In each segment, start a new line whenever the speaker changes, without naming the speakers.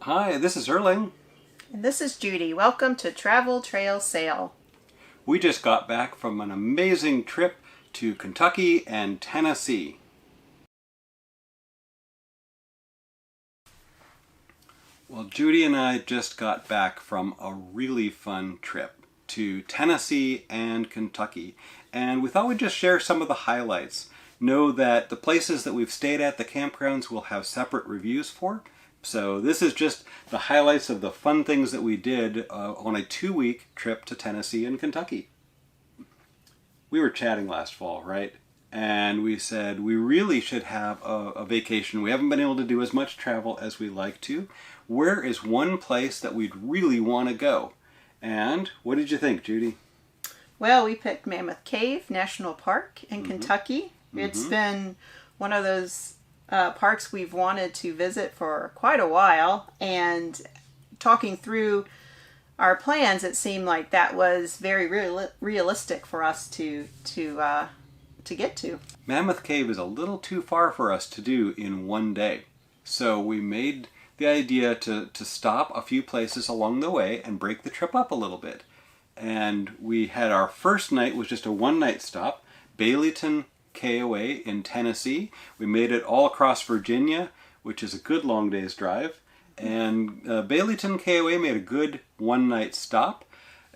Hi, this is Erling.
And this is Judy. Welcome to Travel Trail Sail.
We just got back from an amazing trip to Kentucky and Tennessee. Well, Judy and I just got back from a really fun trip to Tennessee and Kentucky, and we thought we'd just share some of the highlights. Know that the places that we've stayed at, the campgrounds, we'll have separate reviews for. So this is just the highlights of the fun things that we did on a 2-week trip to Tennessee and Kentucky. We were chatting last fall, right? And we said we really should have a vacation. We haven't been able to do as much travel as we like to. Where is one place that we'd really want to go? And what did you think, Judy?
Well, we picked Mammoth Cave National Park in Kentucky. It's been one of those parks we've wanted to visit for quite a while, and talking through our plans, it seemed like that was very realistic for us to get to.
Mammoth Cave is a little too far for us to do in one day. So we made the idea to stop a few places along the way and break the trip up a little bit. And we had our first night was just a one-night stop, Baileyton KOA in Tennessee. We made it all across Virginia, which is a good long day's drive. And Baileyton KOA made a good one-night stop.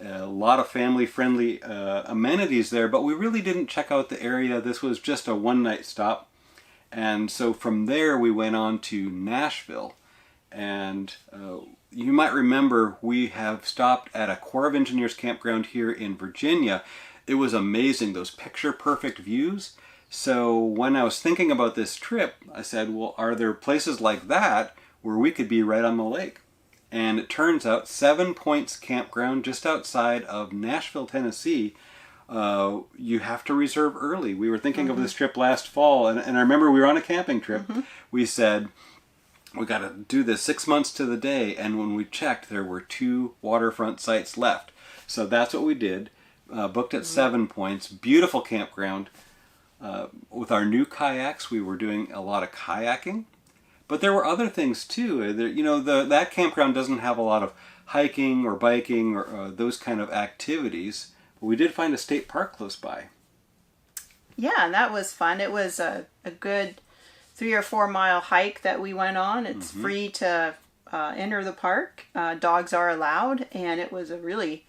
A lot of family-friendly amenities there, but we really didn't check out the area. This was just a one-night stop. And so from there we went on to Nashville. And you might remember we have stopped at a Corps of Engineers campground here in Virginia. It was amazing, those picture-perfect views. So when I was thinking about this trip, I said, well, are there places like that where we could be right on the lake? And it turns out 7 Points Campground just outside of Nashville, Tennessee, you have to reserve early. We were thinking of this trip last fall, and I remember we were on a camping trip. We said, we got to do this 6 months to the day, and when we checked, there were 2 waterfront sites left. So that's what we did, booked at 7 Points, beautiful campground. With our new kayaks, we were doing a lot of kayaking. But there were other things too. That campground doesn't have a lot of hiking or biking or those kind of activities. But we did find a state park close by.
Yeah, and that was fun. It was a good 3 or 4 mile hike that we went on. It's free to enter the park. Dogs are allowed, and it was a really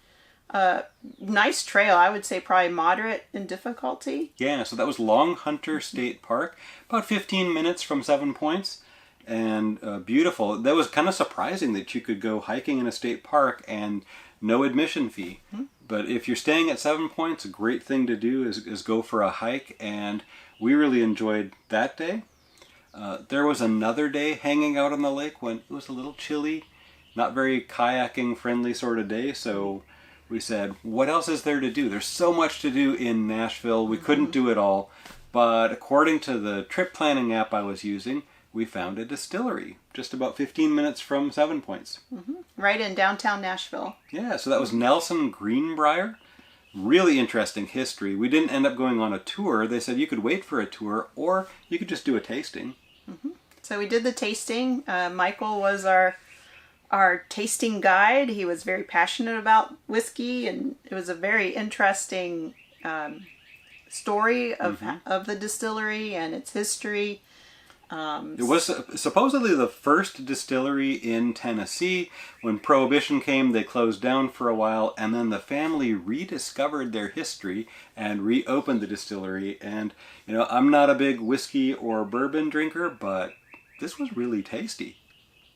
nice trail. I would say probably moderate in difficulty.
Yeah, so that was Long Hunter State Park, about 15 minutes from 7 Points. And beautiful. That was kind of surprising that you could go hiking in a state park and no admission fee. But if you're staying at 7 Points, a great thing to do is go for a hike, and we really enjoyed that day. There was another day hanging out on the lake when it was a little chilly, not very kayaking friendly sort of day, so we said, what else is there to do? There's so much to do in Nashville, we couldn't do it all, but according to the trip planning app I was using, we found a distillery just about 15 minutes from 7 Points.
Right in downtown Nashville.
Yeah, so that was Nelson Greenbrier. Really interesting history. We didn't end up going on a tour. They said you could wait for a tour or you could just do a tasting.
So we did the tasting. Michael was our tasting guide. He was very passionate about whiskey, and it was a very interesting story of the distillery and its history.
It was supposedly the first distillery in Tennessee. When Prohibition came, they closed down for a while, and then the family rediscovered their history and reopened the distillery. And, I'm not a big whiskey or bourbon drinker, but this was really tasty.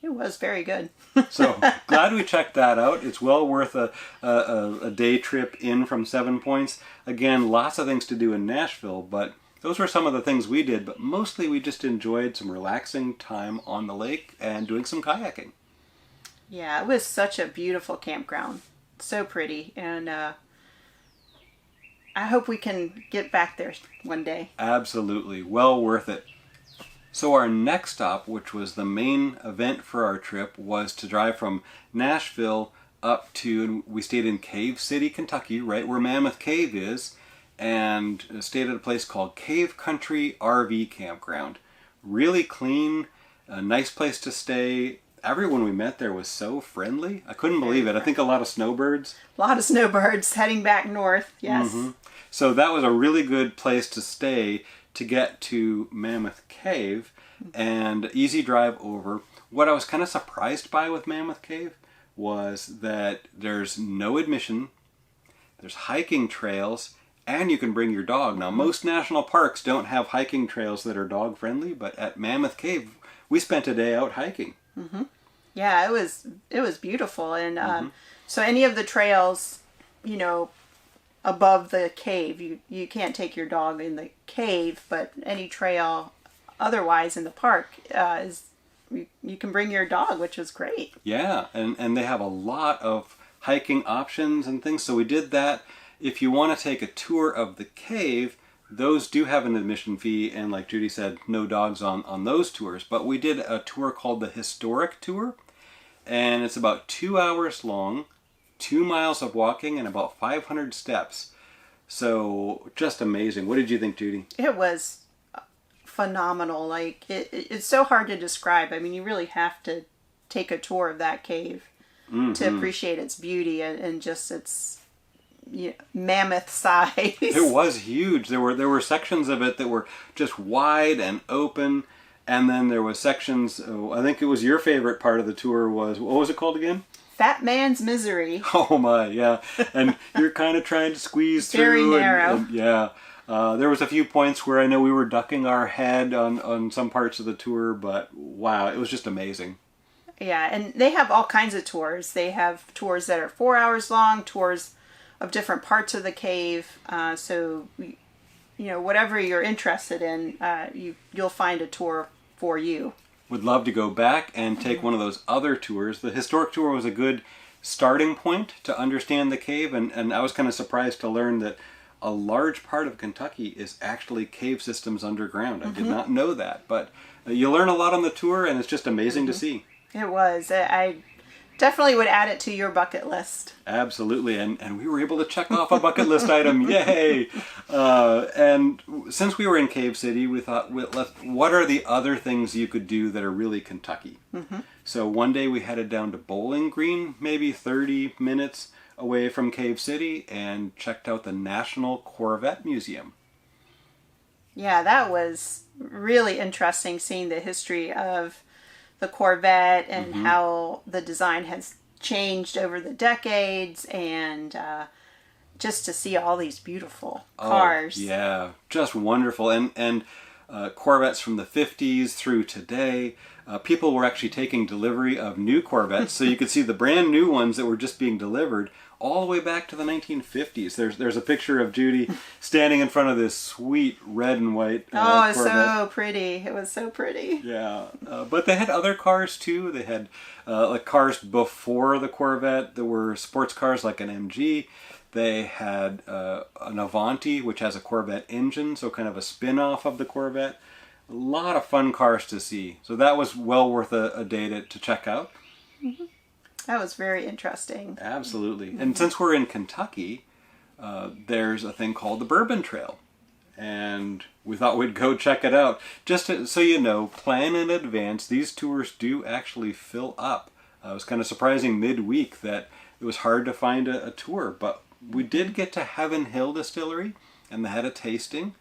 It was very good.
So glad we checked that out. It's well worth a day trip in from 7 Points. Again, lots of things to do in Nashville, but those were some of the things we did, but mostly we just enjoyed some relaxing time on the lake and doing some kayaking.
Yeah, it was such a beautiful campground. So pretty. And I hope we can get back there one day.
Absolutely. Well worth it. So our next stop, which was the main event for our trip, was to drive from Nashville up to, and we stayed in Cave City, Kentucky, right where Mammoth Cave is, and stayed at a place called Cave Country RV Campground. Really clean, a nice place to stay, everyone we met there was so friendly. I couldn't believe it. I think a lot of snowbirds.
A lot of snowbirds heading back north, yes.
Mm-hmm. So that was a really good place to stay to get to Mammoth Cave, and easy drive over. What I was kind of surprised by with Mammoth Cave was that there's no admission, there's hiking trails, and you can bring your dog. Now, most national parks don't have hiking trails that are dog friendly, but at Mammoth Cave, we spent a day out hiking.
Mm-hmm. Yeah, it was beautiful, and so any of the trails, you know, above the cave, you can't take your dog in the cave, but any trail otherwise in the park is you can bring your dog, which was great.
Yeah, and they have a lot of hiking options and things, so we did that. If you want to take a tour of the cave, those do have an admission fee, and like Judy said, no dogs on those tours. But we did a tour called the Historic Tour, and it's about 2 hours long, 2 miles of walking, and about 500 steps. So just amazing. What did you think, Judy?
It was phenomenal. Like it's so hard to describe. I mean, you really have to take a tour of that cave to appreciate its beauty and just its mammoth size.
It was huge. There were sections of it that were just wide and open, and then there was sections. I think it was your favorite part of the tour was, what was it called again?
Fat Man's Misery.
Oh my, yeah. And you're kind of trying to squeeze through.
Very narrow.
And, yeah. There was a few points where I know we were ducking our head on some parts of the tour, but wow, it was just amazing.
Yeah, and they have all kinds of tours. They have tours that are 4 hours long, tours of different parts of the cave. So, whatever you're interested in, you'll find a tour for you.
Would love to go back and take one of those other tours. The historic tour was a good starting point to understand the cave, and I was kind of surprised to learn that a large part of Kentucky is actually cave systems underground. I did not know that, but you learn a lot on the tour, and it's just amazing to see.
It was. I definitely would add it to your bucket list.
Absolutely, and we were able to check off a bucket list item. Yay! And since we were in Cave City, we thought, what are the other things you could do that are really Kentucky? So one day we headed down to Bowling Green, maybe 30 minutes away from Cave City, and checked out the National Corvette Museum.
Yeah, that was really interesting, seeing the history of the Corvette and how the design has changed over the decades, and just to see all these beautiful cars.
Oh, yeah, just wonderful. And Corvettes from the 50s through today. People were actually taking delivery of new Corvettes, so you could see the brand new ones that were just being delivered all the way back to the 1950s. There's a picture of Judy standing in front of this sweet red and white
Corvette.
So
pretty. It was so pretty.
Yeah, but they had other cars too. They had like cars before the Corvette. There were sports cars like an MG. They had an Avanti, which has a Corvette engine, so kind of a spin-off of the Corvette. A lot of fun cars to see. So that was well worth a day to check out.
That was very interesting.
Absolutely. And since we're in Kentucky, there's a thing called the Bourbon Trail. And we thought we'd go check it out. Just so you know, plan in advance. These tours do actually fill up. It was kind of surprising midweek that it was hard to find a tour. But we did get to Heaven Hill Distillery, and they had a tasting.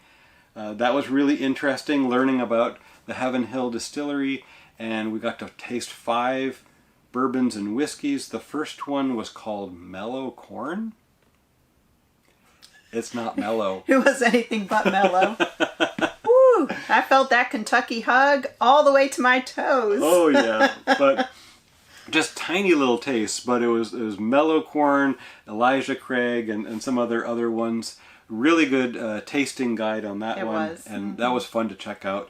That was really interesting, learning about the Heaven Hill Distillery. And we got to taste 5 bourbons and whiskeys. The first one was called Mellow Corn. It's not mellow.
It was anything but mellow. Woo! I felt that Kentucky hug all the way to my toes.
Oh yeah, but just tiny little tastes. But it was Mellow Corn, Elijah Craig, and some other ones. Really good tasting guide on that one.
It was.
And that was fun to check out.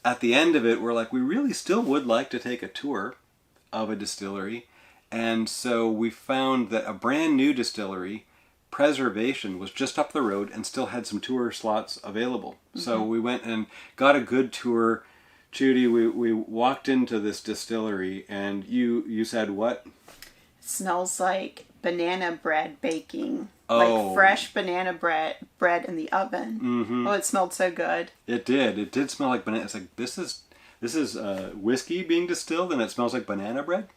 At the end of it, we're like, we really still would like to take a tour of a distillery, and so we found that a brand new distillery, Preservation, was just up the road and still had some tour slots available. So we went and got a good tour. Judy, we walked into this distillery, and you said what?
It smells like banana bread baking.
Oh.
Like fresh banana bread in the oven. Oh, it smelled so good.
It did smell like banana. It's like, this This is whiskey being distilled, and it smells like banana bread.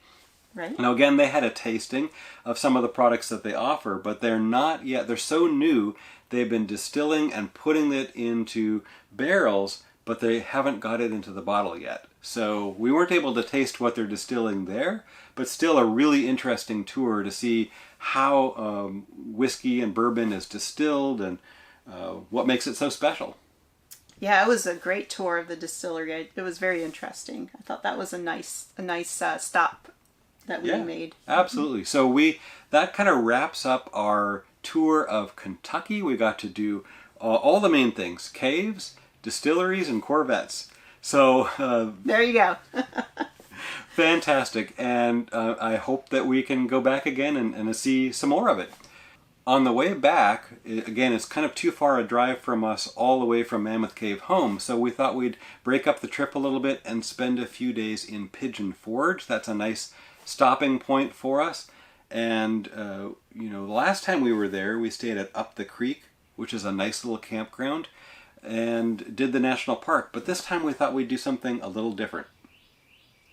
Right.
Now again, they had a tasting of some of the products that they offer, but they're not yet, they're so new, they've been distilling and putting it into barrels, but they haven't got it into the bottle yet. So we weren't able to taste what they're distilling there, but still a really interesting tour to see how whiskey and bourbon is distilled and what makes it so special.
Yeah, it was a great tour of the distillery. It was very interesting. I thought that was a nice stop that we made.
Absolutely. So that kind of wraps up our tour of Kentucky. We got to do all the main things: caves, distilleries, and Corvettes. So
there you go.
Fantastic. And I hope that we can go back again and see some more of it. On the way back, again, it's kind of too far a drive from us all the way from Mammoth Cave home, so we thought we'd break up the trip a little bit and spend a few days in Pigeon Forge. That's a nice stopping point for us. And, the last time we were there, we stayed at Up the Creek, which is a nice little campground, and did the national park. But this time we thought we'd do something a little different.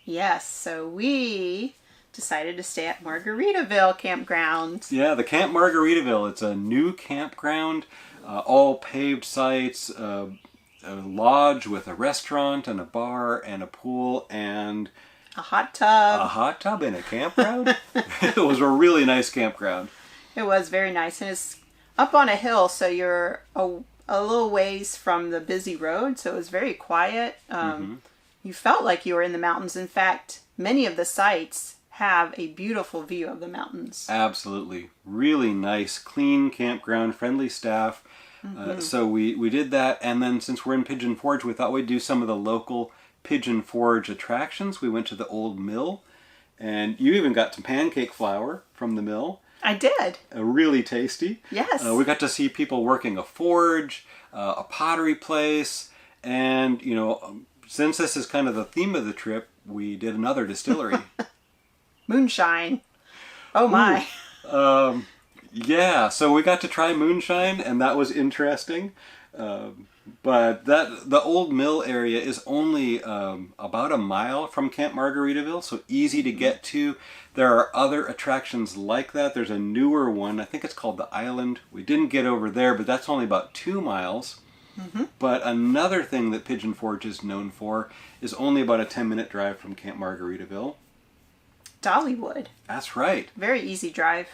Yes, so we decided to stay at Margaritaville Campground.
Yeah, the Camp Margaritaville. It's a new campground, all paved sites, a lodge with a restaurant and a bar and a pool and
a hot tub.
A hot tub in a campground? It was a really nice campground.
It was very nice, and it's up on a hill, so you're a little ways from the busy road, so it was very quiet. You felt like you were in the mountains. In fact, many of the sites have a beautiful view of the mountains.
Absolutely. Really nice, clean campground, friendly staff. So we did that, and then since we're in Pigeon Forge, we thought we'd do some of the local Pigeon Forge attractions. We went to the old mill, and you even got some pancake flour from the mill.
I did.
Really tasty.
Yes.
We got to see people working a forge, a pottery place, and, since this is kind of the theme of the trip, we did another distillery.
Moonshine. Oh my.
Yeah, so we got to try moonshine, and that was interesting. But the old mill area is only about a mile from Camp Margaritaville, so easy to get to. There are other attractions like that. There's a newer one. I think it's called the Island. We didn't get over there, but that's only about 2 miles. But another thing that Pigeon Forge is known for is only about a 10-minute drive from Camp Margaritaville.
Dollywood.
That's right.
Very easy drive.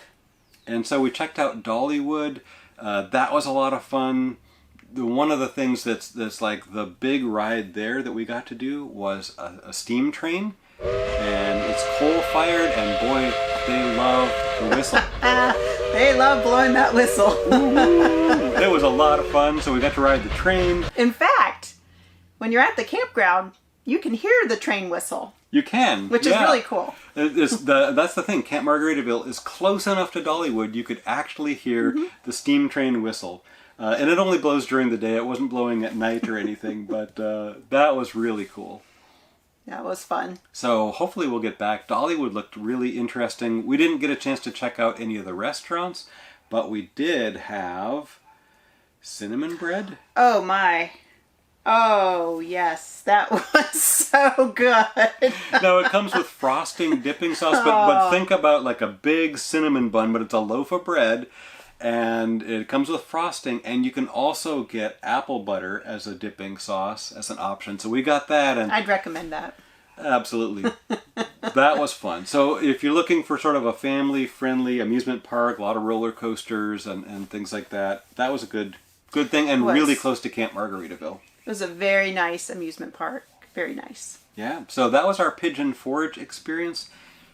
And so we checked out Dollywood. That was a lot of fun. One of the things that's like the big ride there that we got to do was a steam train. And it's coal-fired, and boy, they love the whistle.
They love blowing that whistle.
It was a lot of fun, so we got to ride the train.
In fact, when you're at the campground, you can hear the train whistle.
You can.
Which is really cool.
That's the thing. Camp Margaritaville is close enough to Dollywood, you could actually hear the steam train whistle. And it only blows during the day. It wasn't blowing at night or anything, but that was really cool.
That was fun.
So hopefully we'll get back. Dollywood looked really interesting. We didn't get a chance to check out any of the restaurants, but we did have cinnamon bread.
Oh my. Oh yes, that was so good.
No, it comes with frosting, dipping sauce, but think about like a big cinnamon bun, but it's a loaf of bread, and it comes with frosting, and you can also get apple butter as a dipping sauce as an option. So we got that, and
I'd recommend that.
Absolutely. That was fun. So if you're looking for sort of a family-friendly amusement park, a lot of roller coasters and things like that, that was a good thing, and really close to Camp Margaritaville.
It was a very nice amusement park. Very nice.
Yeah. So that was our Pigeon Forge experience.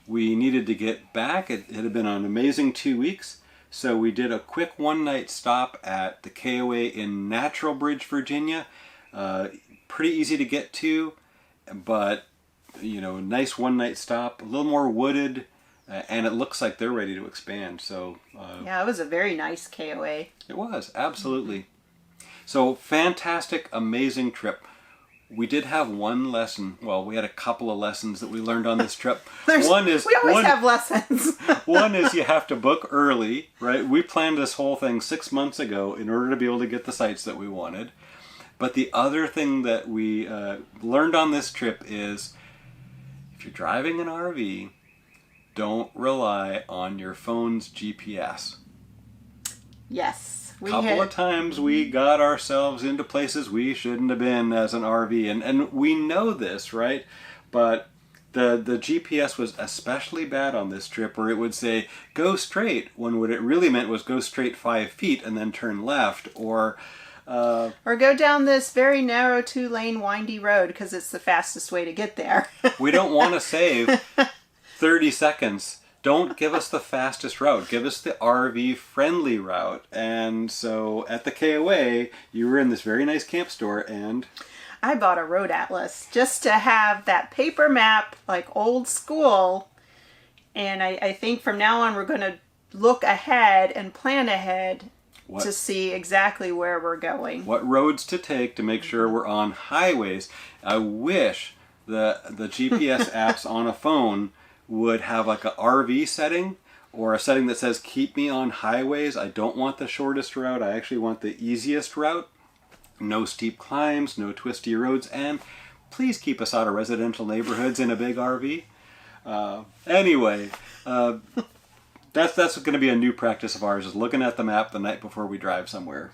We needed to get back. It had been an amazing 2 weeks. So we did a quick one-night stop at the KOA in Natural Bridge, Virginia. Pretty easy to get to, but nice one-night stop. A little more wooded, and it looks like they're ready to expand. So
yeah, it was a very nice KOA.
It was, absolutely. So fantastic, amazing trip. We did have one lesson. Well, we had a couple of lessons that we learned on this trip.
We always have lessons.
One is you have to book early, right? We planned this whole thing 6 months ago in order to be able to get the sites that we wanted. But the other thing that we learned on this trip is if you're driving an RV, don't rely on your phone's GPS.
Yes.
A couple of times we got ourselves into places we shouldn't have been as an RV. And we know this, right? But the GPS was especially bad on this trip, where it would say, go straight, when what it really meant was go straight 5 feet and then turn left. Or
go down this very narrow 2-lane windy road because it's the fastest way to get there.
We don't want to save 30 seconds. Don't give us the fastest route. Give us the RV-friendly route. And so at the KOA, you were in this very nice camp store, and
I bought a road atlas just to have that paper map, like old school. And I think from now on we're going to look ahead and plan ahead to see exactly where we're going.
What roads to take to make sure we're on highways. I wish the GPS apps on a phone would have like an RV setting, or a setting that says keep me on highways. I don't want the shortest route. I actually want the easiest route. No steep climbs, no twisty roads, and please keep us out of residential neighborhoods in a big RV. Anyway, that's going to be a new practice of ours, is looking at the map the night before we drive somewhere.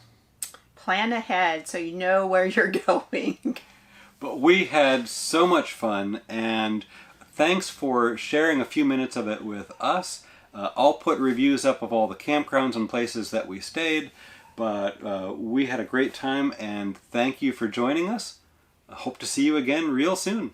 Plan ahead so you know where you're going.
But we had so much fun, and thanks for sharing a few minutes of it with us. I'll put reviews up of all the campgrounds and places that we stayed, but we had a great time, and thank you for joining us. I hope to see you again real soon.